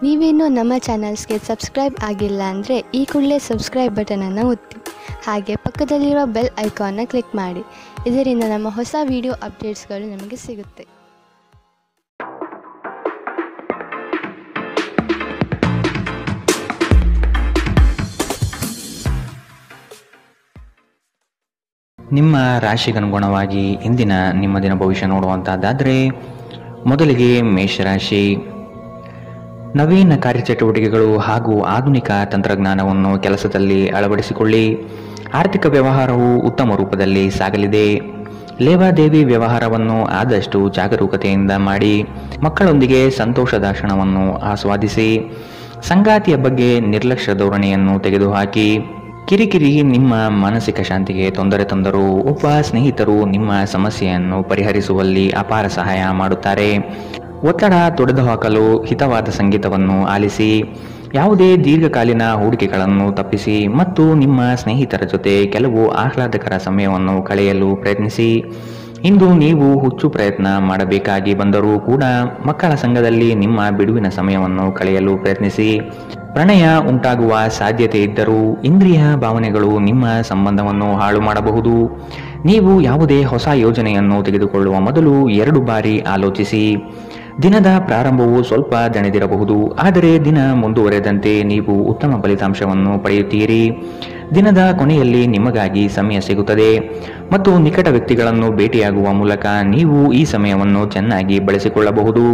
ನೀವೇನೂ ನಮ್ಮ ಚಾನಲ್ಸ್ಗೆ ಸಬ್ಸ್ಕ್ರೈಬ್ ಆಗಿಲ್ಲ ಅಂದರೆ ಈ ಕೂಡಲೇ ಸಬ್ಸ್ಕ್ರೈಬ್ ಬಟನನ್ನು ಒತ್ತಿ. ಹಾಗೆ ಪಕ್ಕದಲ್ಲಿರುವ ಬೆಲ್ ಐಕಾನ್ನ ಕ್ಲಿಕ್ ಮಾಡಿ. ಇದರಿಂದ ನಮ್ಮ ಹೊಸ ವಿಡಿಯೋ ಅಪ್ಡೇಟ್ಸ್ಗಳು ನಿಮಗೆ ಸಿಗುತ್ತೆ. ನಿಮ್ಮ ರಾಶಿಗನುಗುಣವಾಗಿ ಇಂದಿನ ನಿಮ್ಮ ದಿನ ಭವಿಷ್ಯ ನೋಡುವಂತಹದ್ದಾದರೆ, ಮೊದಲಿಗೆ ಮೇಷರಾಶಿ. ನವೀನ ಕಾರ್ಯಚಟುವಟಿಕೆಗಳು ಹಾಗೂ ಆಧುನಿಕ ತಂತ್ರಜ್ಞಾನವನ್ನು ಕೆಲಸದಲ್ಲಿ ಅಳವಡಿಸಿಕೊಳ್ಳಿ. ಆರ್ಥಿಕ ವ್ಯವಹಾರವು ಉತ್ತಮ ರೂಪದಲ್ಲಿ ಸಾಗಲಿದೆ. ಲೇವಾದೇವಿ ವ್ಯವಹಾರವನ್ನು ಆದಷ್ಟು ಜಾಗರೂಕತೆಯಿಂದ ಮಾಡಿ. ಮಕ್ಕಳೊಂದಿಗೆ ಸಂತೋಷದ ಕ್ಷಣವನ್ನು ಆಸ್ವಾದಿಸಿ. ಸಂಗಾತಿಯ ಬಗ್ಗೆ ನಿರ್ಲಕ್ಷ್ಯ ಧೋರಣೆಯನ್ನು ತೆಗೆದುಹಾಕಿ. ಕಿರಿಕಿರಿ ನಿಮ್ಮ ಮಾನಸಿಕ ಶಾಂತಿಗೆ ತೊಂದರೆ ತಂದರೂ ಒಬ್ಬ ಸ್ನೇಹಿತರು ನಿಮ್ಮ ಸಮಸ್ಯೆಯನ್ನು ಪರಿಹರಿಸುವಲ್ಲಿ ಅಪಾರ ಸಹಾಯ ಮಾಡುತ್ತಾರೆ. ಒತ್ತಡ ತೊಡೆದುಹಾಕಲು ಹಿತವಾದ ಸಂಗೀತವನ್ನು ಆಲಿಸಿ. ಯಾವುದೇ ದೀರ್ಘಕಾಲೀನ ಹೂಡಿಕೆಗಳನ್ನು ತಪ್ಪಿಸಿ ಮತ್ತು ನಿಮ್ಮ ಸ್ನೇಹಿತರ ಜೊತೆ ಕೆಲವು ಆಹ್ಲಾದಕರ ಸಮಯವನ್ನು ಕಳೆಯಲು ಪ್ರಯತ್ನಿಸಿ. ಇಂದು ನೀವು ಹುಚ್ಚು ಪ್ರಯತ್ನ ಮಾಡಬೇಕಾಗಿ ಬಂದರೂ ಕೂಡ ಮಕ್ಕಳ ಸಂಘದಲ್ಲಿ ನಿಮ್ಮ ಬಿಡುವಿನ ಸಮಯವನ್ನು ಕಳೆಯಲು ಪ್ರಯತ್ನಿಸಿ. ಪ್ರಣಯ ಉಂಟಾಗುವ ಸಾಧ್ಯತೆ ಇದ್ದರೂ ಇಂದ್ರಿಯ ಭಾವನೆಗಳು ನಿಮ್ಮ ಸಂಬಂಧವನ್ನು ಹಾಳು ಮಾಡಬಹುದು. ನೀವು ಯಾವುದೇ ಹೊಸ ಯೋಜನೆಯನ್ನು ತೆಗೆದುಕೊಳ್ಳುವ ಮೊದಲು 2 ಬಾರಿ ಆಲೋಚಿಸಿ. ದಿನದ ಪ್ರಾರಂಭವು ಸ್ವಲ್ಪ ದಣಿದಿರಬಹುದು, ಆದರೆ ದಿನ ಮುಂದುವರೆದಂತೆ ನೀವು ಉತ್ತಮ ಫಲಿತಾಂಶವನ್ನು ಪಡೆಯುತ್ತೀರಿ. ದಿನದ ಕೊನೆಯಲ್ಲಿ ನಿಮಗಾಗಿ ಸಮಯ ಸಿಗುತ್ತದೆ ಮತ್ತು ನಿಕಟ ವ್ಯಕ್ತಿಗಳನ್ನು ಭೇಟಿಯಾಗುವ ಮೂಲಕ ನೀವು ಈ ಸಮಯವನ್ನು ಚೆನ್ನಾಗಿ ಬಳಸಿಕೊಳ್ಳಬಹುದು.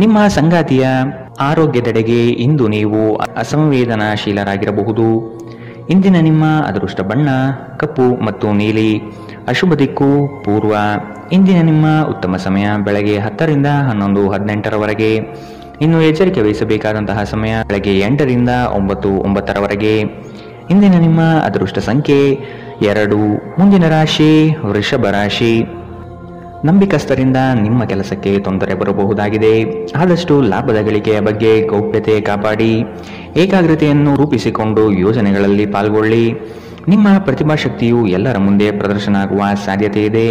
ನಿಮ್ಮ ಸಂಗಾತಿಯ ಆರೋಗ್ಯದೆಡೆಗೆ ಇಂದು ನೀವು ಅಸಂವೇದನಾಶೀಲರಾಗಿರಬಹುದು. ಇಂದಿನ ನಿಮ್ಮ ಅದೃಷ್ಟ ಬಣ್ಣ ಕಪ್ಪು ಮತ್ತು ನೀಲಿ. ಅಶುಭ ದಿಕ್ಕು ಪೂರ್ವ. ಇಂದಿನ ನಿಮ್ಮ ಉತ್ತಮ ಸಮಯ ಬೆಳಗ್ಗೆ 10 ರಿಂದ 11, 18ರವರೆಗೆ. ಇನ್ನು ಎಚ್ಚರಿಕೆ ವಹಿಸಬೇಕಾದಂತಹ ಸಮಯ ಬೆಳಗ್ಗೆ 8 ರಿಂದ 9, 9ರವರೆಗೆ. ಇಂದಿನ ನಿಮ್ಮ ಅದೃಷ್ಟ ಸಂಖ್ಯೆ 2. ಮುಂದಿನ ರಾಶಿ ವೃಷಭ ರಾಶಿ. ನಂಬಿಕಸ್ಥರಿಂದ ನಿಮ್ಮ ಕೆಲಸಕ್ಕೆ ತೊಂದರೆ ಬರಬಹುದಾಗಿದೆ. ಆದಷ್ಟು ಲಾಭದ ಗಳಿಕೆಯ ಬಗ್ಗೆ ಗೌಪ್ಯತೆ ಕಾಪಾಡಿ. ಏಕಾಗ್ರತೆಯನ್ನು ರೂಪಿಸಿಕೊಂಡು ಯೋಜನೆಗಳಲ್ಲಿ ಪಾಲ್ಗೊಳ್ಳಿ. ನಿಮ್ಮ ಪ್ರತಿಭಾಶಕ್ತಿಯು ಎಲ್ಲರ ಮುಂದೆ ಪ್ರದರ್ಶನ ಆಗುವ ಸಾಧ್ಯತೆ ಇದೆ.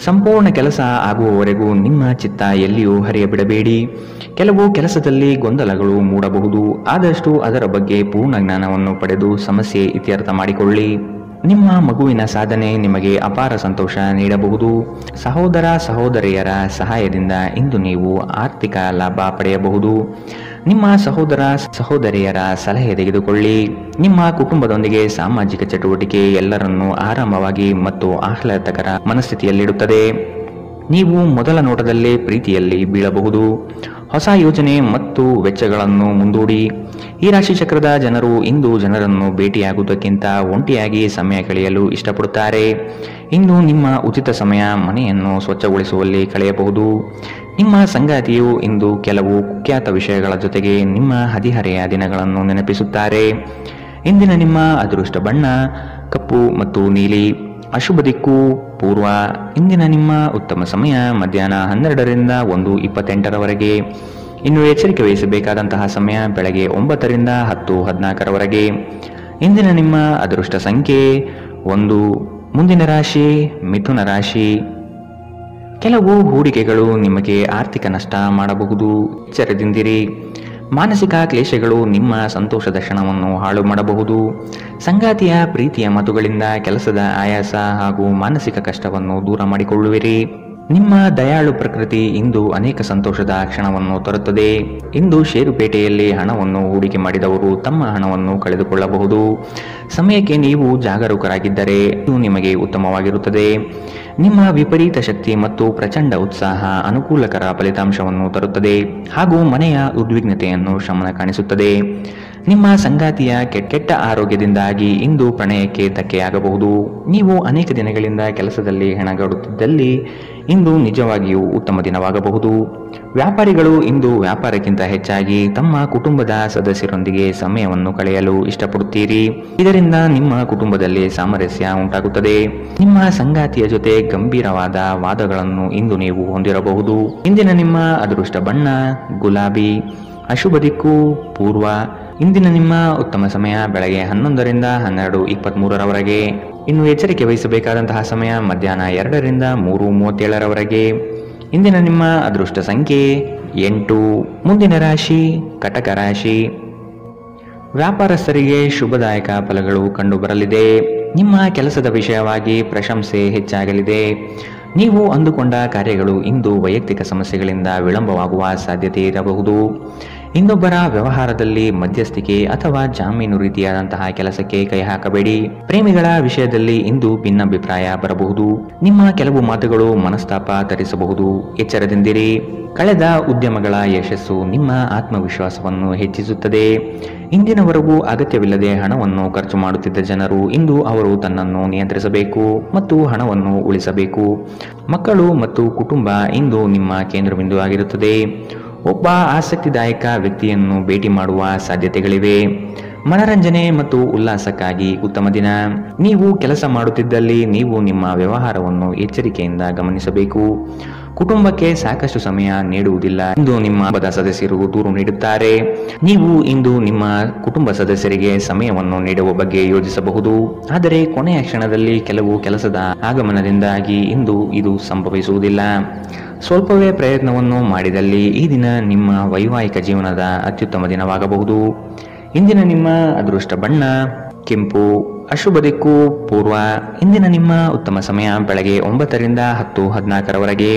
ಸಂಪೂರ್ಣ ಕೆಲಸ ಆಗುವವರೆಗೂ ನಿಮ್ಮ ಚಿತ್ತ ಎಲ್ಲಿಯೂ ಹರಿಯಬಿಡಬೇಡಿ. ಕೆಲವು ಕೆಲಸದಲ್ಲಿ ಗೊಂದಲಗಳು ಮೂಡಬಹುದು. ಆದಷ್ಟು ಅದರ ಬಗ್ಗೆ ಪೂರ್ಣ ಜ್ಞಾನವನ್ನು ಪಡೆದು ಸಮಸ್ಯೆ ಇತ್ಯರ್ಥ ಮಾಡಿಕೊಳ್ಳಿ. ನಿಮ್ಮ ಮಗುವಿನ ಸಾಧನೆ ನಿಮಗೆ ಅಪಾರ ಸಂತೋಷ ನೀಡಬಹುದು. ಸಹೋದರ ಸಹೋದರಿಯರ ಸಹಾಯದಿಂದ ಇಂದು ನೀವು ಆರ್ಥಿಕ ಲಾಭ ಪಡೆಯಬಹುದು. ನಿಮ್ಮ ಸಹೋದರ ಸಹೋದರಿಯರ ಸಲಹೆ ತೆಗೆದುಕೊಳ್ಳಿ. ನಿಮ್ಮ ಕುಟುಂಬದೊಂದಿಗೆ ಸಾಮಾಜಿಕ ಚಟುವಟಿಕೆ ಎಲ್ಲರನ್ನೂ ಆರಾಮವಾಗಿ ಮತ್ತು ಆಹ್ಲಾದಕರ ಮನಸ್ಥಿತಿಯಲ್ಲಿಡುತ್ತದೆ. ನೀವು ಮೊದಲ ನೋಟದಲ್ಲೇ ಪ್ರೀತಿಯಲ್ಲಿ ಬೀಳಬಹುದು. ಹೊಸ ಯೋಜನೆ ಮತ್ತು ವೆಚ್ಚಗಳನ್ನು ಮುಂದೂಡಿ. ಈ ರಾಶಿ ಚಕ್ರದ ಜನರು ಇಂದು ಜನರನ್ನು ಭೇಟಿಯಾಗುವುದಕ್ಕಿಂತ ಒಂಟಿಯಾಗಿ ಸಮಯ ಕಳೆಯಲು ಇಷ್ಟಪಡುತ್ತಾರೆ. ಇಂದು ನಿಮ್ಮ ಉಚಿತ ಸಮಯ ಮನೆಯನ್ನು ಸ್ವಚ್ಛಗೊಳಿಸುವಲ್ಲಿ ಕಳೆಯಬಹುದು. ನಿಮ್ಮ ಸಂಗಾತಿಯು ಇಂದು ಕೆಲವು ಕುಖ್ಯಾತ ವಿಷಯಗಳ ಜೊತೆಗೆ ನಿಮ್ಮ ಹದಿಹರೆಯ ದಿನಗಳನ್ನು ನೆನಪಿಸುತ್ತಾರೆ. ಇಂದಿನ ನಿಮ್ಮ ಅದೃಷ್ಟ ಬಣ್ಣ ಕಪ್ಪು ಮತ್ತು ನೀಲಿ. ಅಶುಭ ದಿಕ್ಕು ಪೂರ್ವ. ಇಂದಿನ ನಿಮ್ಮ ಉತ್ತಮ ಸಮಯ ಮಧ್ಯಾಹ್ನ 12 ರಿಂದ 1:28ರವರೆಗೆ. ಇನ್ನು ಎಚ್ಚರಿಕೆ ವಹಿಸಬೇಕಾದಂತಹ ಸಮಯ ಬೆಳಗ್ಗೆ 9 ರಿಂದ 10, 14ರವರೆಗೆ. ಇಂದಿನ ನಿಮ್ಮ ಅದೃಷ್ಟ ಸಂಖ್ಯೆ 1. ಮುಂದಿನ ರಾಶಿ ಮಿಥುನ ರಾಶಿ. ಕೆಲವು ಹೂಡಿಕೆಗಳು ನಿಮಗೆ ಆರ್ಥಿಕ ನಷ್ಟ ಮಾಡಬಹುದು. ಎಚ್ಚರದಿಂದಿರಿ. ಮಾನಸಿಕ ಕ್ಲೇಶಗಳು ನಿಮ್ಮ ಸಂತೋಷದ ಕ್ಷಣವನ್ನು ಹಾಳು ಮಾಡಬಹುದು. ಸಂಗಾತಿಯ ಪ್ರೀತಿಯ ಮಾತುಗಳಿಂದ ಕೆಲಸದ ಆಯಾಸ ಹಾಗೂ ಮಾನಸಿಕ ಕಷ್ಟವನ್ನು ದೂರ ಮಾಡಿಕೊಳ್ಳುವಿರಿ. ನಿಮ್ಮ ದಯಾಳು ಪ್ರಕೃತಿ ಇಂದು ಅನೇಕ ಸಂತೋಷದ ಕ್ಷಣವನ್ನು ತರುತ್ತದೆ. ಇಂದು ಷೇರುಪೇಟೆಯಲ್ಲಿ ಹಣವನ್ನು ಹೂಡಿಕೆ ಮಾಡಿದವರು ತಮ್ಮ ಹಣವನ್ನು ಕಳೆದುಕೊಳ್ಳಬಹುದು. ಸಮಯಕ್ಕೆ ನೀವು ಜಾಗರೂಕರಾಗಿದ್ದರೆ ಇದು ನಿಮಗೆ ಉತ್ತಮವಾಗಿರುತ್ತದೆ. ನಿಮ್ಮ ವಿಪರೀತ ಶಕ್ತಿ ಮತ್ತು ಪ್ರಚಂಡ ಉತ್ಸಾಹ ಅನುಕೂಲಕರ ಫಲಿತಾಂಶವನ್ನು ತರುತ್ತದೆ ಹಾಗೂ ಮನೆಯ ಉದ್ವಿಗ್ನತೆಯನ್ನು ಶಮನ ಕಾಣಿಸುತ್ತದೆ. ನಿಮ್ಮ ಸಂಗಾತಿಯ ಕೆಟ್ಟ ಆರೋಗ್ಯದಿಂದಾಗಿ ಇಂದು ಪ್ರಣಯಕ್ಕೆ ಧಕ್ಕೆಯಾಗಬಹುದು. ನೀವು ಅನೇಕ ದಿನಗಳಿಂದ ಕೆಲಸದಲ್ಲಿ ಹೆಣಗಾಡುತ್ತಿದ್ದಲ್ಲಿ ಇಂದು ನಿಜವಾಗಿಯೂ ಉತ್ತಮ ದಿನವಾಗಬಹುದು. ವ್ಯಾಪಾರಿಗಳು ಇಂದು ವ್ಯಾಪಾರಕ್ಕಿಂತ ಹೆಚ್ಚಾಗಿ ತಮ್ಮ ಕುಟುಂಬದ ಸದಸ್ಯರೊಂದಿಗೆ ಸಮಯವನ್ನು ಕಳೆಯಲು ಇಷ್ಟಪಡುತ್ತೀರಿ. ಇದರಿಂದ ನಿಮ್ಮ ಕುಟುಂಬದಲ್ಲಿ ಸಾಮರಸ್ಯ ಉಂಟಾಗುತ್ತದೆ. ನಿಮ್ಮ ಸಂಗಾತಿಯ ಜೊತೆ ಗಂಭೀರವಾದ ವಾದಗಳನ್ನು ಇಂದು ನೀವು ಹೊಂದಿರಬಹುದು. ಇಂದಿನ ನಿಮ್ಮ ಅದೃಷ್ಟ ಬಣ್ಣ ಗುಲಾಬಿ. ಅಶುಭ ದಿಕ್ಕು ಪೂರ್ವ. ಇಂದಿನ ನಿಮ್ಮ ಉತ್ತಮ ಸಮಯ ಬೆಳಗ್ಗೆ 11 ರಿಂದ 12:23ರವರೆಗೆ. ಇನ್ನು ಎಚ್ಚರಿಕೆ ವಹಿಸಬೇಕಾದಂತಹ ಸಮಯ ಮಧ್ಯಾಹ್ನ 2 ರಿಂದ 3:37ರವರೆಗೆ. ಇಂದಿನ ನಿಮ್ಮ ಅದೃಷ್ಟ ಸಂಖ್ಯೆ 8. ಮುಂದಿನ ರಾಶಿ ಕಟಕ ರಾಶಿ. ವ್ಯಾಪಾರಸ್ಥರಿಗೆ ಶುಭದಾಯಕ ಫಲಗಳು ಕಂಡುಬರಲಿದೆ. ನಿಮ್ಮ ಕೆಲಸದ ವಿಷಯವಾಗಿ ಪ್ರಶಂಸೆ ಹೆಚ್ಚಾಗಲಿದೆ. ನೀವು ಅಂದುಕೊಂಡ ಕಾರ್ಯಗಳು ಇಂದು ವೈಯಕ್ತಿಕ ಸಮಸ್ಯೆಗಳಿಂದ ವಿಳಂಬವಾಗುವ ಸಾಧ್ಯತೆ ಇರಬಹುದು. ಇನ್ನೊಬ್ಬರ ವ್ಯವಹಾರದಲ್ಲಿ ಮಧ್ಯಸ್ಥಿಕೆ ಅಥವಾ ಜಾಮೀನು ರೀತಿಯಾದಂತಹ ಕೆಲಸಕ್ಕೆ ಕೈ ಹಾಕಬೇಡಿ. ಪ್ರೇಮಿಗಳ ವಿಷಯದಲ್ಲಿ ಇಂದು ಭಿನ್ನಾಭಿಪ್ರಾಯ ಬರಬಹುದು. ನಿಮ್ಮ ಕೆಲವು ಮಾತುಗಳು ಮನಸ್ತಾಪ ತರಿಸಬಹುದು. ಎಚ್ಚರದಿಂದಿರಿ. ಕಳೆದ ಉದ್ಯಮಗಳ ಯಶಸ್ಸು ನಿಮ್ಮ ಆತ್ಮವಿಶ್ವಾಸವನ್ನು ಹೆಚ್ಚಿಸುತ್ತದೆ. ಇಂದಿನವರೆಗೂ ಅಗತ್ಯವಿಲ್ಲದೆ ಹಣವನ್ನು ಖರ್ಚು ಮಾಡುತ್ತಿದ್ದ ಜನರು ಇಂದು ಅವರು ತನ್ನನ್ನು ನಿಯಂತ್ರಿಸಬೇಕು ಮತ್ತು ಹಣವನ್ನು ಉಳಿಸಬೇಕು. ಮಕ್ಕಳು ಮತ್ತು ಕುಟುಂಬ ಇಂದು ನಿಮ್ಮ ಕೇಂದ್ರಬಿಂದು ಆಗಿರುತ್ತದೆ. ಒಬ್ಬ ಆಸಕ್ತಿದಾಯಕ ವ್ಯಕ್ತಿಯನ್ನು ಭೇಟಿ ಮಾಡುವ ಸಾಧ್ಯತೆಗಳಿವೆ. ಮನರಂಜನೆ ಮತ್ತು ಉಲ್ಲಾಸಕ್ಕಾಗಿ ಉತ್ತಮ ದಿನ. ನೀವು ಕೆಲಸ ಮಾಡುತ್ತಿದ್ದಲ್ಲಿ ನೀವು ನಿಮ್ಮ ವ್ಯವಹಾರವನ್ನು ಎಚ್ಚರಿಕೆಯಿಂದ ಗಮನಿಸಬೇಕು. ಕುಟುಂಬಕ್ಕೆ ಸಾಕಷ್ಟು ಸಮಯ ನೀಡುವುದಿಲ್ಲ ಎಂದು ನಿಮ್ಮ ಕುಟುಂಬದ ಸದಸ್ಯರು ದೂರು ನೀಡುತ್ತಾರೆ. ನೀವು ಇಂದು ನಿಮ್ಮ ಕುಟುಂಬ ಸದಸ್ಯರಿಗೆ ಸಮಯವನ್ನು ನೀಡುವ ಬಗ್ಗೆ ಯೋಚಿಸಬಹುದು. ಆದರೆ ಕೊನೆಯ ಕ್ಷಣದಲ್ಲಿ ಕೆಲವು ಕೆಲಸದ ಆಗಮನದಿಂದಾಗಿ ಇಂದು ಇದು ಸಂಭವಿಸುವುದಿಲ್ಲ. ಸ್ವಲ್ಪವೇ ಪ್ರಯತ್ನವನ್ನು ಮಾಡಿದಲ್ಲಿ ಈ ದಿನ ನಿಮ್ಮ ವೈವಾಹಿಕ ಜೀವನದ ಅತ್ಯುತ್ತಮ ದಿನವಾಗಬಹುದು. ಇಂದಿನ ನಿಮ್ಮ ಅದೃಷ್ಟ ಬಣ್ಣ ಕೆಂಪು. ಅಶುಭ ದಿಕ್ಕು ಪೂರ್ವ. ಇಂದಿನ ನಿಮ್ಮ ಉತ್ತಮ ಸಮಯ ಬೆಳಗ್ಗೆ 9 ರಿಂದ 10:14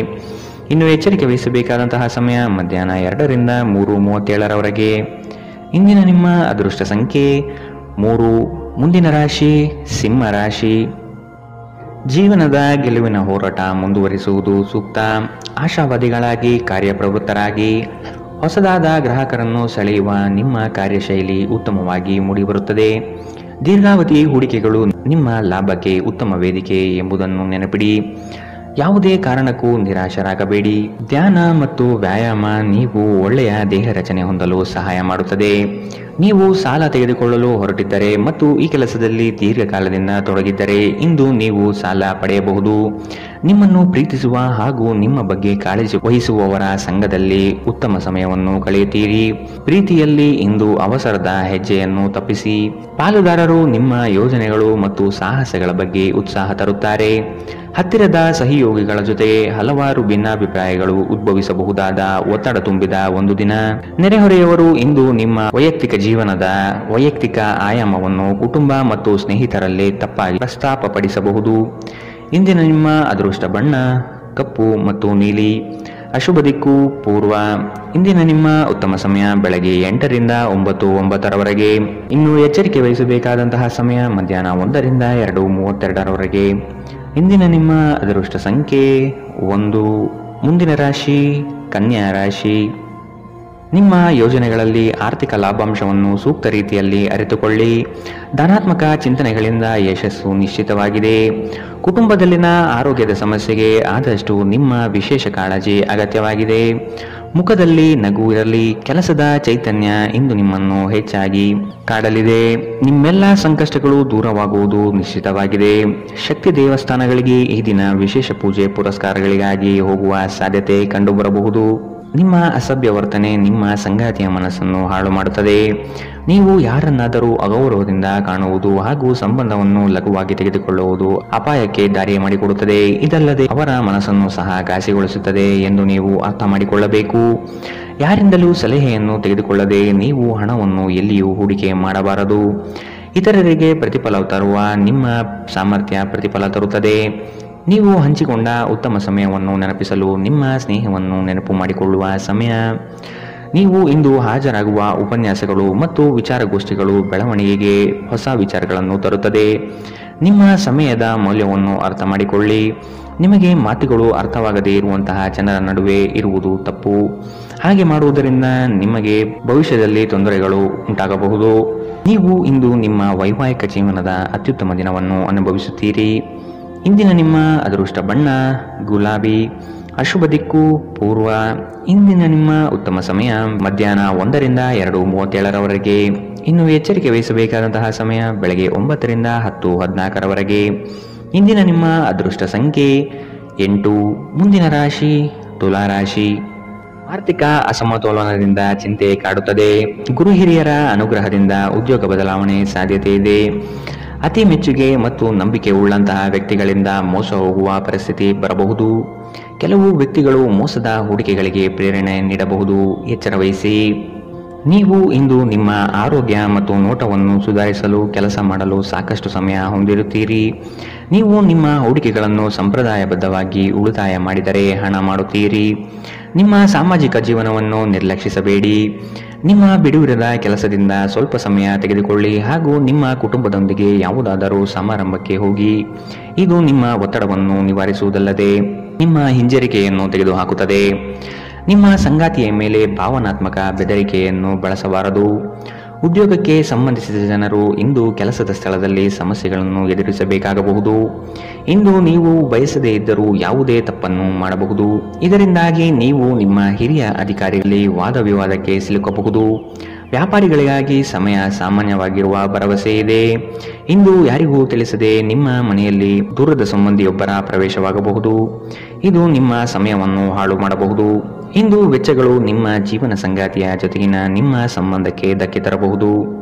ಇನ್ನು ಎಚ್ಚರಿಕೆ ವಹಿಸಬೇಕಾದಂತಹ ಸಮಯ ಮಧ್ಯಾಹ್ನ 2 ರಿಂದ 3:37 ಇಂದಿನ ನಿಮ್ಮ ಅದೃಷ್ಟ ಸಂಖ್ಯೆ 3. ಮುಂದಿನ ರಾಶಿ ಸಿಂಹ ರಾಶಿ. ಜೀವನದ ಗೆಲುವಿನ ಹೋರಾಟ ಮುಂದುವರಿಸುವುದು ಸೂಕ್ತ. ಆಶಾವಾದಿಗಳಾಗಿ ಕಾರ್ಯಪ್ರವೃತ್ತರಾಗಿ ಹೊಸದಾದ ಗ್ರಾಹಕರನ್ನು ಸೆಳೆಯುವ ನಿಮ್ಮ ಕಾರ್ಯಶೈಲಿ ಉತ್ತಮವಾಗಿ ಮೂಡಿಬರುತ್ತದೆ. ದೀರ್ಘಾವಧಿ ಹೂಡಿಕೆಗಳು ನಿಮ್ಮ ಲಾಭಕ್ಕೆ ಉತ್ತಮ ವೇದಿಕೆ ಎಂಬುದನ್ನು ನೆನಪಿಡಿ. ಯಾವುದೇ ಕಾರಣಕ್ಕೂ ನಿರಾಶರಾಗಬೇಡಿ. ಧ್ಯಾನ ಮತ್ತು ವ್ಯಾಯಾಮ ನೀವು ಒಳ್ಳೆಯ ದೇಹ ರಚನೆ ಹೊಂದಲು ಸಹಾಯ ಮಾಡುತ್ತದೆ. ನೀವು ಸಾಲ ತೆಗೆದುಕೊಳ್ಳಲು ಹೊರಟಿದ್ದರೆ ಮತ್ತು ಈ ಕೆಲಸದಲ್ಲಿ ದೀರ್ಘಕಾಲದಿಂದ ತೊಡಗಿದ್ದರೆ ಇಂದು ನೀವು ಸಾಲ ಪಡೆಯಬಹುದು. ನಿಮ್ಮನ್ನು ಪ್ರೀತಿಸುವ ಹಾಗೂ ನಿಮ್ಮ ಬಗ್ಗೆ ಕಾಳಜಿ ವಹಿಸುವವರ ಸಂಘದಲ್ಲಿ ಉತ್ತಮ ಸಮಯವನ್ನು ಕಳೆಯುತ್ತೀರಿ. ಪ್ರೀತಿಯಲ್ಲಿ ಇಂದು ಅವಸರದ ಹೆಜ್ಜೆಯನ್ನು ತಪ್ಪಿಸಿ. ಪಾಲುದಾರರು ನಿಮ್ಮ ಯೋಜನೆಗಳು ಮತ್ತು ಸಾಹಸಗಳ ಬಗ್ಗೆ ಉತ್ಸಾಹ ತರುತ್ತಾರೆ. ಹತ್ತಿರದ ಸಹಯೋಗಿಗಳ ಜೊತೆ ಹಲವಾರು ಭಿನ್ನಾಭಿಪ್ರಾಯಗಳು ಉದ್ಭವಿಸಬಹುದಾದ ಒತ್ತಡ ತುಂಬಿದ ಒಂದು ದಿನ. ನೆರೆಹೊರೆಯವರು ಇಂದು ನಿಮ್ಮ ವೈಯಕ್ತಿಕ ಜೀವನದ ವೈಯಕ್ತಿಕ ಆಯಾಮವನ್ನು ಕುಟುಂಬ ಮತ್ತು ಸ್ನೇಹಿತರಲ್ಲಿ ತಪ್ಪಾಗಿ ಪ್ರಸ್ತಾಪಪಡಿಸಬಹುದು. ಇಂದಿನ ನಿಮ್ಮ ಅದೃಷ್ಟ ಬಣ್ಣ ಕಪ್ಪು ಮತ್ತು ನೀಲಿ. ಅಶುಭ ದಿಕ್ಕು ಪೂರ್ವ. ಇಂದಿನ ನಿಮ್ಮ ಉತ್ತಮ ಸಮಯ ಬೆಳಗ್ಗೆ 8 ರಿಂದ 9:09 ಇನ್ನು ಎಚ್ಚರಿಕೆ ವಹಿಸಬೇಕಾದಂತಹ ಸಮಯ ಮಧ್ಯಾಹ್ನ 1 ರಿಂದ 2:32 ಇಂದಿನ ನಿಮ್ಮ ಅದೃಷ್ಟ ಸಂಖ್ಯೆ 1. ಮುಂದಿನ ರಾಶಿ ಕನ್ಯಾ ರಾಶಿ. ನಿಮ್ಮ ಯೋಜನೆಗಳಲ್ಲಿ ಆರ್ಥಿಕ ಲಾಭಾಂಶವನ್ನು ಸೂಕ್ತ ರೀತಿಯಲ್ಲಿ ಅರಿತುಕೊಳ್ಳಿ. ಧನಾತ್ಮಕ ಚಿಂತನೆಗಳಿಂದ ಯಶಸ್ಸು ನಿಶ್ಚಿತವಾಗಿದೆ. ಕುಟುಂಬದಲ್ಲಿನ ಆರೋಗ್ಯದ ಸಮಸ್ಯೆಗೆ ಆದಷ್ಟು ನಿಮ್ಮ ವಿಶೇಷ ಕಾಳಜಿ ಅಗತ್ಯವಾಗಿದೆ. ಮುಖದಲ್ಲಿ ನಗು ಇರಲಿ. ಕೆಲಸದ ಚೈತನ್ಯ ಇಂದು ನಿಮ್ಮನ್ನು ಹೆಚ್ಚಾಗಿ ಕಾಡಲಿದೆ. ನಿಮ್ಮೆಲ್ಲ ಸಂಕಷ್ಟಗಳು ದೂರವಾಗುವುದು ನಿಶ್ಚಿತವಾಗಿದೆ. ಶಕ್ತಿ ದೇವಸ್ಥಾನಗಳಿಗೆ ಈ ದಿನ ವಿಶೇಷ ಪೂಜೆ ಪುರಸ್ಕಾರಗಳಿಗಾಗಿ ಹೋಗುವ ಸಾಧ್ಯತೆ ಕಂಡುಬರಬಹುದು. ನಿಮ್ಮ ಅಸಭ್ಯ ವರ್ತನೆ ನಿಮ್ಮ ಸಂಗಾತಿಯ ಮನಸ್ಸನ್ನು ಹಾಳು ಮಾಡುತ್ತದೆ. ನೀವು ಯಾರನ್ನಾದರೂ ಅಗೌರವದಿಂದ ಕಾಣುವುದು ಹಾಗೂ ಸಂಬಂಧವನ್ನು ಲಘುವಾಗಿ ತೆಗೆದುಕೊಳ್ಳುವುದು ಅಪಾಯಕ್ಕೆ ದಾರಿ ಮಾಡಿಕೊಡುತ್ತದೆ. ಇದಲ್ಲದೆ ಅವರ ಮನಸ್ಸನ್ನು ಸಹ ಘಾಸಿಗೊಳಿಸುತ್ತದೆ ಎಂದು ನೀವು ಅರ್ಥ ಮಾಡಿಕೊಳ್ಳಬೇಕು. ಯಾರಿಂದಲೂ ಸಲಹೆಯನ್ನು ತೆಗೆದುಕೊಳ್ಳದೆ ನೀವು ಹಣವನ್ನು ಎಲ್ಲಿಯೂ ಹೂಡಿಕೆ ಮಾಡಬಾರದು. ಇತರರಿಗೆ ಪ್ರತಿಫಲ ತರುವ ನಿಮ್ಮ ಸಾಮರ್ಥ್ಯ ಪ್ರತಿಫಲ ತರುತ್ತದೆ. ನೀವು ಹಂಚಿಕೊಂಡ ಉತ್ತಮ ಸಮಯವನ್ನು ನೆನಪಿಸಲು ನಿಮ್ಮ ಸ್ನೇಹವನ್ನು ನೆನಪು ಮಾಡಿಕೊಳ್ಳುವ ಸಮಯ. ನೀವು ಇಂದು ಹಾಜರಾಗುವ ಉಪನ್ಯಾಸಗಳು ಮತ್ತು ವಿಚಾರಗೋಷ್ಠಿಗಳು ಬೆಳವಣಿಗೆಗೆ ಹೊಸ ವಿಚಾರಗಳನ್ನು ತರುತ್ತದೆ. ನಿಮ್ಮ ಸಮಯದ ಮೌಲ್ಯವನ್ನು ಅರ್ಥ ಮಾಡಿಕೊಳ್ಳಿ. ನಿಮಗೆ ಮಾತುಗಳು ಅರ್ಥವಾಗದೇ ಇರುವಂತಹ ಜನರ ನಡುವೆ ಇರುವುದು ತಪ್ಪು. ಹಾಗೆ ಮಾಡುವುದರಿಂದ ನಿಮಗೆ ಭವಿಷ್ಯದಲ್ಲಿ ತೊಂದರೆಗಳು ಉಂಟಾಗಬಹುದು. ನೀವು ಇಂದು ನಿಮ್ಮ ವೈವಾಹಿಕ ಜೀವನದ ಅತ್ಯುತ್ತಮ ದಿನವನ್ನು ಅನುಭವಿಸುತ್ತೀರಿ. ಇಂದಿನ ನಿಮ್ಮ ಅದೃಷ್ಟ ಬಣ್ಣ ಗುಲಾಬಿ. ಅಶುಭ ದಿಕ್ಕು ಪೂರ್ವ. ಇಂದಿನ ನಿಮ್ಮ ಉತ್ತಮ ಸಮಯ ಮಧ್ಯಾಹ್ನ 1 ರಿಂದ 2:37 ಇನ್ನು ಎಚ್ಚರಿಕೆ ವಹಿಸಬೇಕಾದಂತಹ ಸಮಯ ಬೆಳಗ್ಗೆ 9 ರಿಂದ 10:14 ಇಂದಿನ ನಿಮ್ಮ ಅದೃಷ್ಟ ಸಂಖ್ಯೆ 8. ಮುಂದಿನ ರಾಶಿ ತುಲಾ ರಾಶಿ. ಆರ್ಥಿಕ ಅಸಮತೋಲನದಿಂದ ಚಿಂತೆ ಕಾಡುತ್ತದೆ. ಗುರು ಹಿರಿಯರ ಅನುಗ್ರಹದಿಂದ ಉದ್ಯೋಗ ಬದಲಾವಣೆ ಸಾಧ್ಯತೆ ಇದೆ. ಅತಿ ಮೆಚ್ಚುಗೆ ಮತ್ತು ನಂಬಿಕೆ ಉಳ್ಳಂತಹ ವ್ಯಕ್ತಿಗಳಿಂದ ಮೋಸ ಹೋಗುವ ಪರಿಸ್ಥಿತಿ ಬರಬಹುದು. ಕೆಲವು ವ್ಯಕ್ತಿಗಳು ಮೋಸದ ಹೂಡಿಕೆಗಳಿಗೆ ಪ್ರೇರಣೆ ನೀಡಬಹುದು. ಎಚ್ಚರ ವಹಿಸಿ. ನೀವು ಇಂದು ನಿಮ್ಮ ಆರೋಗ್ಯ ಮತ್ತು ನೋಟವನ್ನು ಸುಧಾರಿಸಲು ಕೆಲಸ ಮಾಡಲು ಸಾಕಷ್ಟು ಸಮಯ ಹೊಂದಿರುತ್ತೀರಿ. ನೀವು ನಿಮ್ಮ ಹೂಡಿಕೆಗಳನ್ನು ಸಂಪ್ರದಾಯಬದ್ಧವಾಗಿ ಉಳಿತಾಯ ಮಾಡಿದರೆ ಹಣ ಮಾಡುತ್ತೀರಿ. ನಿಮ್ಮ ಸಾಮಾಜಿಕ ಜೀವನವನ್ನು ನಿರ್ಲಕ್ಷಿಸಬೇಡಿ. ನಿಮ್ಮ ಬಿಡುವಿರದ ಕೆಲಸದಿಂದ ಸ್ವಲ್ಪ ಸಮಯ ತೆಗೆದುಕೊಳ್ಳಿ ಹಾಗೂ ನಿಮ್ಮ ಕುಟುಂಬದೊಂದಿಗೆ ಯಾವುದಾದರೂ ಸಮಾರಂಭಕ್ಕೆ ಹೋಗಿ. ಇದು ನಿಮ್ಮ ಒತ್ತಡವನ್ನು ನಿವಾರಿಸುವುದಲ್ಲದೆ ನಿಮ್ಮ ಹಿಂಜರಿಕೆಯನ್ನು ತೆಗೆದುಹಾಕುತ್ತದೆ. ನಿಮ್ಮ ಸಂಗಾತಿಯ ಮೇಲೆ ಭಾವನಾತ್ಮಕ ಬೆದರಿಕೆಯನ್ನು ಬಳಸಬಾರದು. ಉದ್ಯೋಗಕ್ಕೆ ಸಂಬಂಧಿಸಿದ ಜನರು ಇಂದು ಕೆಲಸದ ಸ್ಥಳದಲ್ಲಿ ಸಮಸ್ಯೆಗಳನ್ನು ಎದುರಿಸಬೇಕಾಗಬಹುದು. ಇಂದು ನೀವು ಬಯಸದೇ ಇದ್ದರೂ ಯಾವುದೇ ತಪ್ಪನ್ನು ಮಾಡಬಹುದು. ಇದರಿಂದಾಗಿ ನೀವು ನಿಮ್ಮ ಹಿರಿಯ ಅಧಿಕಾರಿಗಳಲ್ಲಿ ವಾದ ವಿವಾದಕ್ಕೆ ಸಿಲುಕಬಹುದು. ವ್ಯಾಪಾರಿಗಳಿಗಾಗಿ ಸಮಯ ಸಾಮಾನ್ಯವಾಗಿರುವ ಭರವಸೆ ಇದೆ. ಇಂದು ಯಾರಿಗೂ ತಿಳಿಸದೆ ನಿಮ್ಮ ಮನೆಯಲ್ಲಿ ದೂರದ ಸಂಬಂಧಿಯೊಬ್ಬರ ಪ್ರವೇಶವಾಗಬಹುದು. ಇದು ನಿಮ್ಮ ಸಮಯವನ್ನು ಹಾಳು ಮಾಡಬಹುದು. ಇಂದು ವೆಚ್ಚಗಳು ನಿಮ್ಮ ಜೀವನ ಸಂಗಾತಿಯ ಜೊತೆಗಿನ ನಿಮ್ಮ ಸಂಬಂಧಕ್ಕೆ ಧಕ್ಕೆ ತರಬಹುದು.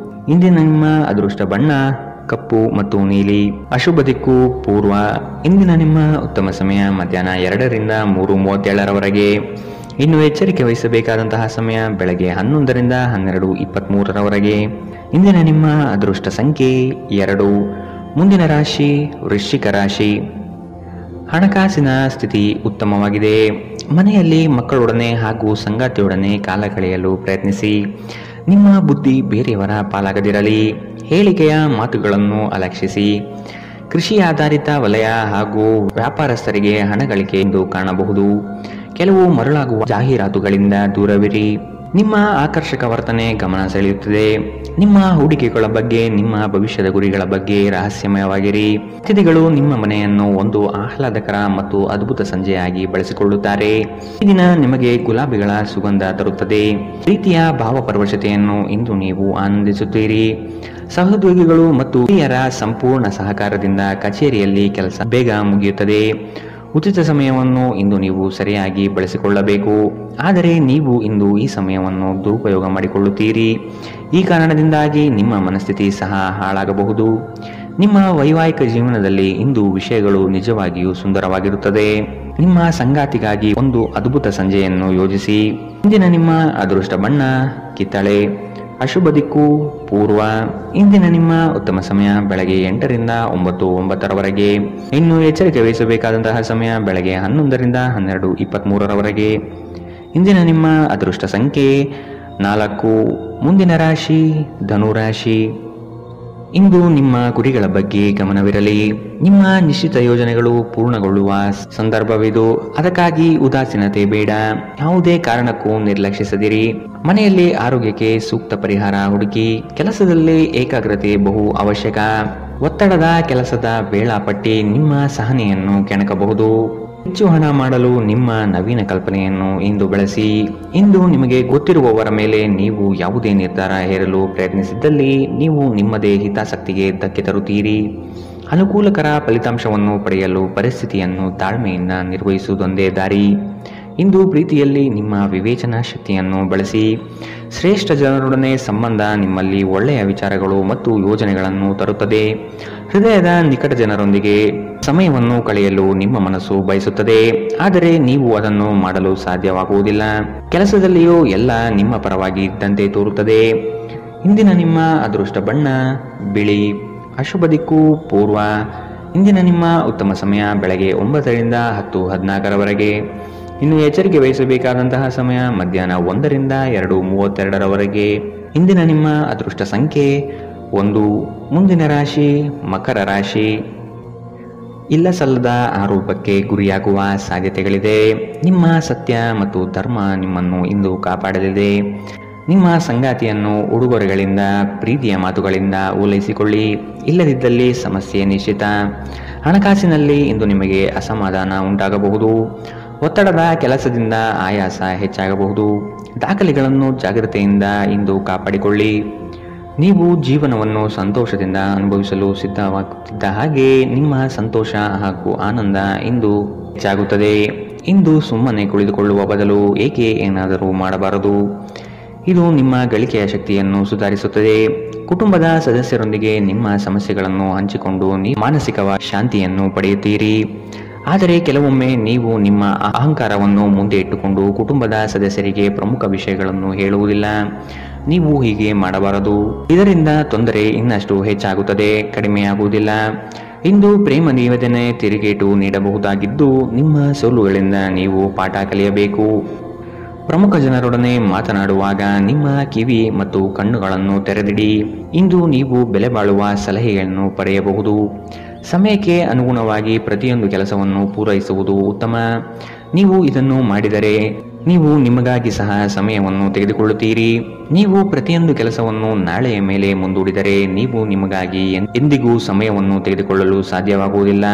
ಇಂದಿನ ನಿಮ್ಮ ಅದೃಷ್ಟ ಬಣ್ಣ ಕಪ್ಪು ಮತ್ತು ನೀಲಿ. ಅಶುಭ ದಿಕ್ಕು ಪೂರ್ವ. ಇಂದಿನ ನಿಮ್ಮ ಉತ್ತಮ ಸಮಯ ಮಧ್ಯಾಹ್ನ 2 ರಿಂದ 3:37 ಇನ್ನು ಎಚ್ಚರಿಕೆ ವಹಿಸಬೇಕಾದಂತಹ ಸಮಯ ಬೆಳಗ್ಗೆ 11 ರಿಂದ 12:23 ಇಂದಿನ ನಿಮ್ಮ ಅದೃಷ್ಟ ಸಂಖ್ಯೆ 2. ಮುಂದಿನ ರಾಶಿ ವೃಶ್ಚಿಕ ರಾಶಿ. ಹಣಕಾಸಿನ ಸ್ಥಿತಿ ಉತ್ತಮವಾಗಿದೆ. ಮನೆಯಲ್ಲಿ ಮಕ್ಕಳೊಡನೆ ಹಾಗೂ ಸಂಗಾತಿಯೊಡನೆ ಕಾಲ ಕಳೆಯಲು ಪ್ರಯತ್ನಿಸಿ. ನಿಮ್ಮ ಬುದ್ಧಿ ಬೇರೆಯವರ ಪಾಲಾಗದಿರಲಿ. ಹೇಳಿಕೆಯ ಮಾತುಗಳನ್ನು ಅಲಕ್ಷಿಸಿ. ಕೃಷಿ ಆಧಾರಿತ ವಲಯ ಹಾಗೂ ವ್ಯಾಪಾರಸ್ಥರಿಗೆ ಹಣ ಗಳಿಕೆ ಎಂದು ಕಾಣಬಹುದು. ಕೆಲವು ಮರಳಾಗುವ ಜಾಹೀರಾತುಗಳಿಂದ ದೂರವಿರಿ. ನಿಮ್ಮ ಆಕರ್ಷಕ ವರ್ತನೆ ಗಮನ ಸೆಳೆಯುತ್ತದೆ. ನಿಮ್ಮ ಹೂಡಿಕೆಗಳ ಬಗ್ಗೆ, ನಿಮ್ಮ ಭವಿಷ್ಯದ ಗುರಿಗಳ ಬಗ್ಗೆ ರಹಸ್ಯಮಯವಾಗಿರಿ. ಅತಿಥಿಗಳು ನಿಮ್ಮ ಮನೆಯನ್ನು ಒಂದು ಆಹ್ಲಾದಕರ ಮತ್ತು ಅದ್ಭುತ ಸಂಜೆಯಾಗಿ ಬಳಸಿಕೊಳ್ಳುತ್ತಾರೆ. ಈ ದಿನ ನಿಮಗೆ ಗುಲಾಬಿಗಳ ಸುಗಂಧ ತರುತ್ತದೆ. ಪ್ರೀತಿಯ ಭಾವಪರವಶತೆಯನ್ನು ಇಂದು ನೀವು ಆನಂದಿಸುತ್ತೀರಿ. ಸಹೋದ್ಯೋಗಿಗಳು ಮತ್ತು ಹಿರಿಯರ ಸಂಪೂರ್ಣ ಸಹಕಾರದಿಂದ ಕಚೇರಿಯಲ್ಲಿ ಕೆಲಸ ಬೇಗ ಮುಗಿಯುತ್ತದೆ. ಉಚಿತ ಸಮಯವನ್ನು ಇಂದು ನೀವು ಸರಿಯಾಗಿ ಬಳಸಿಕೊಳ್ಳಬೇಕು. ಆದರೆ ನೀವು ಇಂದು ಈ ಸಮಯವನ್ನು ದುರುಪಯೋಗ ಮಾಡಿಕೊಳ್ಳುತ್ತೀರಿ. ಈ ಕಾರಣದಿಂದಾಗಿ ನಿಮ್ಮ ಮನಸ್ಥಿತಿ ಸಹ ಹಾಳಾಗಬಹುದು. ನಿಮ್ಮ ವೈವಾಹಿಕ ಜೀವನದಲ್ಲಿ ಇಂದು ವಿಷಯಗಳು ನಿಜವಾಗಿಯೂ ಸುಂದರವಾಗಿರುತ್ತದೆ. ನಿಮ್ಮ ಸಂಗಾತಿಗಾಗಿ ಒಂದು ಅದ್ಭುತ ಸಂಜೆಯನ್ನು ಯೋಜಿಸಿ. ಇಂದಿನ ನಿಮ್ಮ ಅದೃಷ್ಟ ಬಣ್ಣ ಕಿತ್ತಳೆ. ಅಶುಭ ದಿಕ್ಕು ಪೂರ್ವ. ಇಂದಿನ ನಿಮ್ಮ ಉತ್ತಮ ಸಮಯ ಬೆಳಗ್ಗೆ 8 ರಿಂದ 9:09 ಇನ್ನು ಎಚ್ಚರಿಕೆ ವಹಿಸಬೇಕಾದಂತಹ ಸಮಯ ಬೆಳಗ್ಗೆ 11 ರಿಂದ 12:23 ಇಂದಿನ ನಿಮ್ಮ ಅದೃಷ್ಟ ಸಂಖ್ಯೆ 4. ಮುಂದಿನ ರಾಶಿ ಧನುರಾಶಿ. ಇಂದು ನಿಮ್ಮ ಗುರಿಗಳ ಬಗ್ಗೆ ಗಮನವಿರಲಿ. ನಿಮ್ಮ ನಿಶ್ಚಿತ ಯೋಜನೆಗಳು ಪೂರ್ಣಗೊಳ್ಳುವ ಸಂದರ್ಭವಿದು. ಅದಕ್ಕಾಗಿ ಉದಾಸೀನತೆ ಬೇಡ. ಯಾವುದೇ ಕಾರಣಕ್ಕೂ ನಿರ್ಲಕ್ಷಿಸದಿರಿ. ಮನೆಯಲ್ಲಿ ಆರೋಗ್ಯಕ್ಕೆ ಸೂಕ್ತ ಪರಿಹಾರ ಹುಡುಕಿ. ಕೆಲಸದಲ್ಲಿ ಏಕಾಗ್ರತೆ ಬಹು ಅವಶ್ಯಕ. ಒತ್ತಡದ ಕೆಲಸದ ವೇಳಾಪಟ್ಟಿ ನಿಮ್ಮ ಸಹನೆಯನ್ನು ಕೆಣಕಬಹುದು. ಹೆಚ್ಚು ಹಣ ಮಾಡಲು ನಿಮ್ಮ ನವೀನ ಕಲ್ಪನೆಯನ್ನು ಇಂದು ಬಳಸಿ. ಇಂದು ನಿಮಗೆ ಗೊತ್ತಿರುವವರ ಮೇಲೆ ನೀವು ಯಾವುದೇ ನಿರ್ಧಾರ ಹೇರಲು ಪ್ರಯತ್ನಿಸಿದ್ದಲ್ಲಿ ನೀವು ನಿಮ್ಮದೇ ಹಿತಾಸಕ್ತಿಗೆ ಧಕ್ಕೆ ತರುತ್ತೀರಿ. ಅನುಕೂಲಕರ ಫಲಿತಾಂಶವನ್ನು ಪಡೆಯಲು ಪರಿಸ್ಥಿತಿಯನ್ನು ತಾಳ್ಮೆಯಿಂದ ನಿರ್ವಹಿಸುವುದೊಂದೇ ದಾರಿ. ಇಂದು ಪ್ರೀತಿಯಲ್ಲಿ ನಿಮ್ಮ ವಿವೇಚನಾ ಶಕ್ತಿಯನ್ನು ಬಳಸಿ. ಶ್ರೇಷ್ಠ ಜನರೊಡನೆ ಸಂಬಂಧ ನಿಮ್ಮಲ್ಲಿ ಒಳ್ಳೆಯ ವಿಚಾರಗಳು ಮತ್ತು ಯೋಜನೆಗಳನ್ನು ತರುತ್ತದೆ. ಹೃದಯದ ನಿಕಟ ಜನರೊಂದಿಗೆ ಸಮಯವನ್ನು ಕಳೆಯಲು ನಿಮ್ಮ ಮನಸ್ಸು ಬಯಸುತ್ತದೆ. ಆದರೆ ನೀವು ಅದನ್ನು ಮಾಡಲು ಸಾಧ್ಯವಾಗುವುದಿಲ್ಲ. ಕೆಲಸದಲ್ಲಿಯೂ ಎಲ್ಲ ನಿಮ್ಮ ಪರವಾಗಿ ಇದ್ದಂತೆ ತೋರುತ್ತದೆ. ಇಂದಿನ ನಿಮ್ಮ ಅದೃಷ್ಟ ಬಣ್ಣ ಬಿಳಿ. ಅಶುಭ ದಿಕ್ಕು ಪೂರ್ವ. ಇಂದಿನ ನಿಮ್ಮ ಉತ್ತಮ ಸಮಯ ಬೆಳಗ್ಗೆ 9 ರಿಂದ 10:14 ಇನ್ನು ಎಚ್ಚರಿಕೆ ವಹಿಸಬೇಕಾದಂತಹ ಸಮಯ ಮಧ್ಯಾಹ್ನ 1 ರಿಂದ 2:32 ಇಂದಿನ ನಿಮ್ಮ ಅದೃಷ್ಟ ಸಂಖ್ಯೆ 1. ಮುಂದಿನ ರಾಶಿ ಮಕರ ರಾಶಿ. ಇಲ್ಲ ಸಲ್ಲದ ಆರೋಪಕ್ಕೆ ಗುರಿಯಾಗುವ ಸಾಧ್ಯತೆಗಳಿದೆ. ನಿಮ್ಮ ಸತ್ಯ ಮತ್ತು ಧರ್ಮ ನಿಮ್ಮನ್ನು ಇಂದು ಕಾಪಾಡಲಿದೆ. ನಿಮ್ಮ ಸಂಗಾತಿಯನ್ನು ಉಡುಗೊರೆಗಳಿಂದ, ಪ್ರೀತಿಯ ಮಾತುಗಳಿಂದ ಓಲೈಸಿಕೊಳ್ಳಿ. ಇಲ್ಲದಿದ್ದಲ್ಲಿ ಸಮಸ್ಯೆ ನಿಶ್ಚಿತ. ಹಣಕಾಸಿನಲ್ಲಿ ಇಂದು ನಿಮಗೆ ಅಸಮಾಧಾನ ಉಂಟಾಗಬಹುದು. ಒತ್ತಡದ ಕೆಲಸದಿಂದ ಆಯಾಸ ಹೆಚ್ಚಾಗಬಹುದು. ದಾಖಲೆಗಳನ್ನು ಜಾಗ್ರತೆಯಿಂದ ಇಂದು ಕಾಪಾಡಿಕೊಳ್ಳಿ. ನೀವು ಜೀವನವನ್ನು ಸಂತೋಷದಿಂದ ಅನುಭವಿಸಲು ಸಿದ್ಧವಾಗುತ್ತಿದ್ದ ಹಾಗೆ ನಿಮ್ಮ ಸಂತೋಷ ಹಾಗೂ ಆನಂದ ಇಂದು ಹೆಚ್ಚಾಗುತ್ತದೆ. ಇಂದು ಸುಮ್ಮನೆ ಕುಳಿತುಕೊಳ್ಳುವ ಬದಲು ಏಕೆ ಏನಾದರೂ ಮಾಡಬಾರದು. ಇದು ನಿಮ್ಮ ಗಳಿಕೆಯ ಶಕ್ತಿಯನ್ನು ಸುಧಾರಿಸುತ್ತದೆ. ಕುಟುಂಬದ ಸದಸ್ಯರೊಂದಿಗೆ ನಿಮ್ಮ ಸಮಸ್ಯೆಗಳನ್ನು ಹಂಚಿಕೊಂಡು ನೀವು ಮಾನಸಿಕ ಶಾಂತಿಯನ್ನು ಪಡೆಯುತ್ತೀರಿ. ಆದರೆ ಕೆಲವೊಮ್ಮೆ ನೀವು ನಿಮ್ಮ ಅಹಂಕಾರವನ್ನು ಮುಂದೆ ಇಟ್ಟುಕೊಂಡು ಕುಟುಂಬದ ಸದಸ್ಯರಿಗೆ ಪ್ರಮುಖ ವಿಷಯಗಳನ್ನು ಹೇಳುವುದಿಲ್ಲ. ನೀವು ಹೀಗೆ ಮಾಡಬಾರದು. ಇದರಿಂದ ತೊಂದರೆ ಇನ್ನಷ್ಟು ಹೆಚ್ಚಾಗುತ್ತದೆ, ಕಡಿಮೆಯಾಗುವುದಿಲ್ಲ. ಇಂದು ಪ್ರೇಮ ನಿವೇದನೆ ತಿರುಗೇಟು ನೀಡಬಹುದಾಗಿದ್ದು, ನಿಮ್ಮ ಸೋಲುಗಳಿಂದ ನೀವು ಪಾಠ ಕಲಿಯಬೇಕು. ಪ್ರಮುಖ ಜನರೊಡನೆ ಮಾತನಾಡುವಾಗ ನಿಮ್ಮ ಕಿವಿ ಮತ್ತು ಕಣ್ಣುಗಳನ್ನು ತೆರೆದಿಡಿ. ಇಂದು ನೀವು ಬೆಲೆ ಬಾಳುವ ಸಲಹೆಗಳನ್ನು ಪಡೆಯಬಹುದು. ಸಮಯಕ್ಕೆ ಅನುಗುಣವಾಗಿ ಪ್ರತಿಯೊಂದು ಕೆಲಸವನ್ನು ಪೂರೈಸುವುದು ಉತ್ತಮ. ನೀವು ಇದನ್ನು ಮಾಡಿದರೆ ನೀವು ನಿಮಗಾಗಿ ಸಹ ಸಮಯವನ್ನು ತೆಗೆದುಕೊಳ್ಳುತ್ತೀರಿ. ನೀವು ಪ್ರತಿಯೊಂದು ಕೆಲಸವನ್ನು ನಾಳೆಯ ಮೇಲೆ ಮುಂದೂಡಿದರೆ ನೀವು ನಿಮಗಾಗಿ ಎಂದಿಗೂ ಸಮಯವನ್ನು ತೆಗೆದುಕೊಳ್ಳಲು ಸಾಧ್ಯವಾಗುವುದಿಲ್ಲ.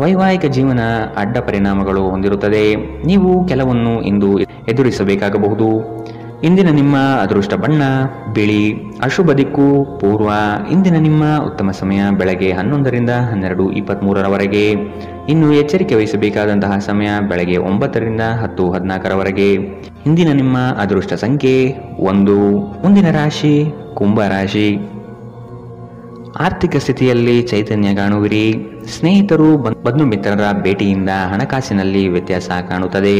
ವೈವಾಹಿಕ ಜೀವನ ಅಡ್ಡ ಪರಿಣಾಮಗಳು ಹೊಂದಿರುತ್ತದೆ. ನೀವು ಕೆಲವನ್ನು ಇಂದು ಎದುರಿಸಬೇಕಾಗಬಹುದು. ಇಂದಿನ ನಿಮ್ಮ ಅದೃಷ್ಟ ಬಣ್ಣ ಬಿಳಿ. ಅಶುಭ ದಿಕ್ಕು ಪೂರ್ವ. ಇಂದಿನ ನಿಮ್ಮ ಉತ್ತಮ ಸಮಯ ಬೆಳಗ್ಗೆ 11ರಿಂದ 12:23ರವರೆಗೆ. ಇನ್ನು ಎಚ್ಚರಿಕೆ ವಹಿಸಬೇಕಾದಂತಹ ಸಮಯ ಬೆಳಗ್ಗೆ 9ರಿಂದ 10:14ರವರೆಗೆ. ಇಂದಿನ ನಿಮ್ಮ ಅದೃಷ್ಟ ಸಂಖ್ಯೆ 1. ಮುಂದಿನ ರಾಶಿ ಕುಂಭ ರಾಶಿ. ಆರ್ಥಿಕ ಸ್ಥಿತಿಯಲ್ಲಿ ಚೈತನ್ಯ ಕಾಣುವಿರಿ. ಸ್ನೇಹಿತರು ಬಂಧು ಮಿತ್ರರ ಭೇಟಿಯಿಂದ ಹಣಕಾಸಿನಲ್ಲಿ ವ್ಯತ್ಯಾಸ ಕಾಣುತ್ತದೆ.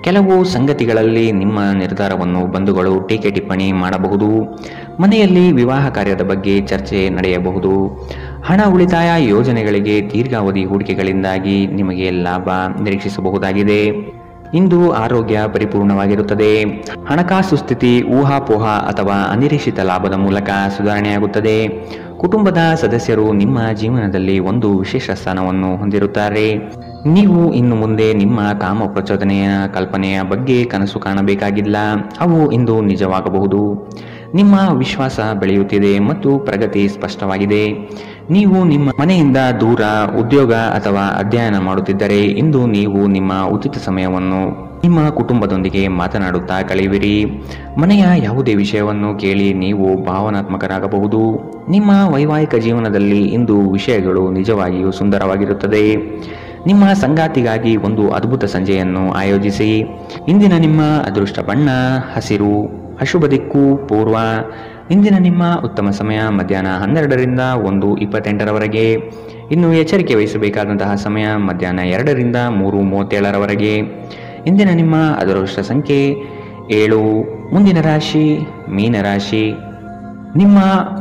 ಕೆಲವು ಸಂಗತಿಗಳಲ್ಲಿ ನಿಮ್ಮ ನಿರ್ಧಾರವನ್ನು ಬಂಧುಗಳು ಟೀಕೆ ಟಿಪ್ಪಣಿ ಮಾಡಬಹುದು. ಮನೆಯಲ್ಲಿ ವಿವಾಹ ಕಾರ್ಯದ ಬಗ್ಗೆ ಚರ್ಚೆ ನಡೆಯಬಹುದು. ಹಣ ಉಳಿತಾಯ ಯೋಜನೆಗಳಿಗೆ ದೀರ್ಘಾವಧಿ ಹೂಡಿಕೆಗಳಿಂದಾಗಿ ನಿಮಗೆ ಲಾಭ ನಿರೀಕ್ಷಿಸಬಹುದಾಗಿದೆ. ಇಂದು ಆರೋಗ್ಯ ಪರಿಪೂರ್ಣವಾಗಿರುತ್ತದೆ. ಹಣಕಾಸು ಸ್ಥಿತಿ ಊಹಾಪೋಹ ಅಥವಾ ಅನಿರೀಕ್ಷಿತ ಲಾಭದ ಮೂಲಕ ಸುಧಾರಣೆಯಾಗುತ್ತದೆ. ಕುಟುಂಬದ ಸದಸ್ಯರು ನಿಮ್ಮ ಜೀವನದಲ್ಲಿ ಒಂದು ವಿಶೇಷ ಸ್ಥಾನವನ್ನು ಹೊಂದಿರುತ್ತಾರೆ. ನೀವು ಇನ್ನು ಮುಂದೆ ನಿಮ್ಮ ಕಾಮ ಪ್ರಚೋದನೆಯ ಕಲ್ಪನೆಯ ಬಗ್ಗೆ ಕನಸು ಕಾಣಬೇಕಾಗಿಲ್ಲ. ಅವು ಇಂದು ನಿಜವಾಗಬಹುದು. ನಿಮ್ಮ ವಿಶ್ವಾಸ ಬೆಳೆಯುತ್ತಿದೆ ಮತ್ತು ಪ್ರಗತಿ ಸ್ಪಷ್ಟವಾಗಿದೆ. ನೀವು ನಿಮ್ಮ ಮನೆಯಿಂದ ದೂರ ಉದ್ಯೋಗ ಅಥವಾ ಅಧ್ಯಯನ ಮಾಡುತ್ತಿದ್ದರೆ ಇಂದು ನೀವು ನಿಮ್ಮ ಉಚಿತ ಸಮಯವನ್ನು ನಿಮ್ಮ ಕುಟುಂಬದೊಂದಿಗೆ ಮಾತನಾಡುತ್ತಾ ಕಳೆಯುವಿರಿ. ಮನೆಯ ಯಾವುದೇ ವಿಷಯವನ್ನು ಕೇಳಿ ನೀವು ಭಾವನಾತ್ಮಕರಾಗಬಹುದು. ನಿಮ್ಮ ವೈವಾಹಿಕ ಜೀವನದಲ್ಲಿ ಇಂದು ವಿಷಯಗಳು ನಿಜವಾಗಿಯೂ ಸುಂದರವಾಗಿರುತ್ತದೆ. ನಿಮ್ಮ ಸಂಗಾತಿಗಾಗಿ ಒಂದು ಅದ್ಭುತ ಸಂಜೆಯನ್ನು ಆಯೋಜಿಸಿ. ಇಂದಿನ ನಿಮ್ಮ ಅದೃಷ್ಟ ಬಣ್ಣ ಹಸಿರು. ಅಶುಭ ದಿಕ್ಕು ಪೂರ್ವ. ಇಂದಿನ ನಿಮ್ಮ ಉತ್ತಮ ಸಮಯ ಮಧ್ಯಾಹ್ನ 12ರಿಂದ 1:28ರವರೆಗೆ. ಇನ್ನು ಎಚ್ಚರಿಕೆ ವಹಿಸಬೇಕಾದಂತಹ ಸಮಯ ಮಧ್ಯಾಹ್ನ 2ರಿಂದ 3:37ರವರೆಗೆ. ಇಂದಿನ ನಿಮ್ಮ ಅದೃಷ್ಟ ಸಂಖ್ಯೆ 7. ಮುಂದಿನ ರಾಶಿ ಮೀನರಾಶಿ. ನಿಮ್ಮ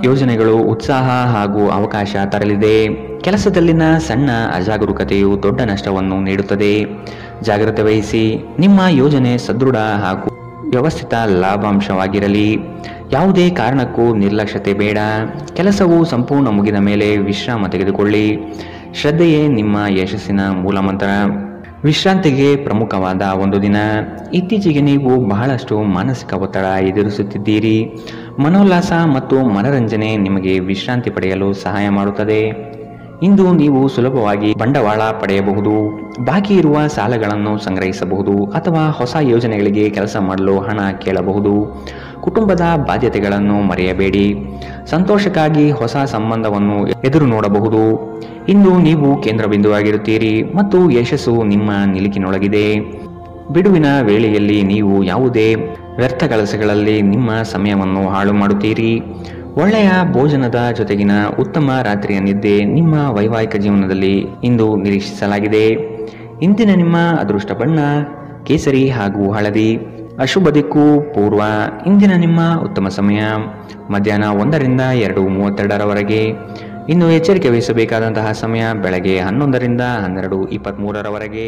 ಯೋಜನೆಗಳು ಉತ್ಸಾಹ ಹಾಗೂ ಅವಕಾಶ ತರಲಿದೆ. ಕೆಲಸದಲ್ಲಿನ ಸಣ್ಣ ಅಜಾಗರೂಕತೆಯು ದೊಡ್ಡ ನಷ್ಟವನ್ನು ನೀಡುತ್ತದೆ. ಜಾಗ್ರತೆ ವಹಿಸಿ. ನಿಮ್ಮ ಯೋಜನೆ ಸದೃಢ ಹಾಗೂ ವ್ಯವಸ್ಥಿತ ಲಾಭಾಂಶವಾಗಿರಲಿ. ಯಾವುದೇ ಕಾರಣಕ್ಕೂ ನಿರ್ಲಕ್ಷ್ಯತೆ ಬೇಡ. ಕೆಲಸವು ಸಂಪೂರ್ಣ ಮುಗಿದ ಮೇಲೆ ವಿಶ್ರಾಮ ತೆಗೆದುಕೊಳ್ಳಿ. ಶ್ರದ್ಧೆಯೇ ನಿಮ್ಮ ಯಶಸ್ಸಿನ ಮೂಲಮಂತ್ರ. ವಿಶ್ರಾಂತಿಗೆ ಪ್ರಮುಖವಾದ ಒಂದು ದಿನ. ಇತ್ತೀಚೆಗೆ ನೀವು ಬಹಳಷ್ಟು ಮಾನಸಿಕ ಒತ್ತಡ ಎದುರಿಸುತ್ತಿದ್ದೀರಿ. ಮನೋಲ್ಲಾಸ ಮತ್ತು ಮನರಂಜನೆ ನಿಮಗೆ ವಿಶ್ರಾಂತಿ ಪಡೆಯಲು ಸಹಾಯ ಮಾಡುತ್ತದೆ. ಇಂದು ನೀವು ಸುಲಭವಾಗಿ ಬಂಡವಾಳ ಪಡೆಯಬಹುದು. ಬಾಕಿ ಇರುವ ಸಾಲಗಳನ್ನು ಸಂಗ್ರಹಿಸಬಹುದು ಅಥವಾ ಹೊಸ ಯೋಜನೆಗಳಿಗೆ ಕೆಲಸ ಮಾಡಲು ಹಣ ಕೇಳಬಹುದು. ಕುಟುಂಬದ ಬಾಧ್ಯತೆಗಳನ್ನು ಮರೆಯಬೇಡಿ. ಸಂತೋಷಕ್ಕಾಗಿ ಹೊಸ ಸಂಬಂಧವನ್ನು ಎದುರು ನೋಡಬಹುದು. ಇಂದು ನೀವು ಕೇಂದ್ರ ಬಿಂದುವಾಗಿರುತ್ತೀರಿ ಮತ್ತು ಯಶಸ್ಸು ನಿಮ್ಮ ನಿಲುಕಿನೊಳಗಿದೆ. ಬಿಡುವಿನ ವೇಳೆಯಲ್ಲಿ ನೀವು ಯಾವುದೇ ವ್ಯರ್ಥ ಕೆಲಸಗಳಲ್ಲಿ ನಿಮ್ಮ ಸಮಯವನ್ನು ಹಾಳು ಮಾಡುತ್ತೀರಿ. ಒಳ್ಳೆಯ ಭೋಜನದ ಜೊತೆಗಿನ ಉತ್ತಮ ರಾತ್ರಿಯ ನಿದ್ದೆ ನಿಮ್ಮ ವೈವಾಹಿಕ ಜೀವನದಲ್ಲಿ ಇಂದು ನಿರೀಕ್ಷಿಸಲಾಗಿದೆ. ಇಂದಿನ ನಿಮ್ಮ ಅದೃಷ್ಟ ಬಣ್ಣ ಕೇಸರಿ ಹಾಗೂ ಹಳದಿ. ಅಶುಭ ದಿಕ್ಕು ಪೂರ್ವ. ಇಂದಿನ ನಿಮ್ಮ ಉತ್ತಮ ಸಮಯ ಮಧ್ಯಾಹ್ನ 1ರಿಂದ 2:32ರವರೆಗೆ. ಇನ್ನು ಎಚ್ಚರಿಕೆ ವಹಿಸಬೇಕಾದಂತಹ ಸಮಯ ಬೆಳಗ್ಗೆ 11ರಿಂದ 12:23ರವರೆಗೆ.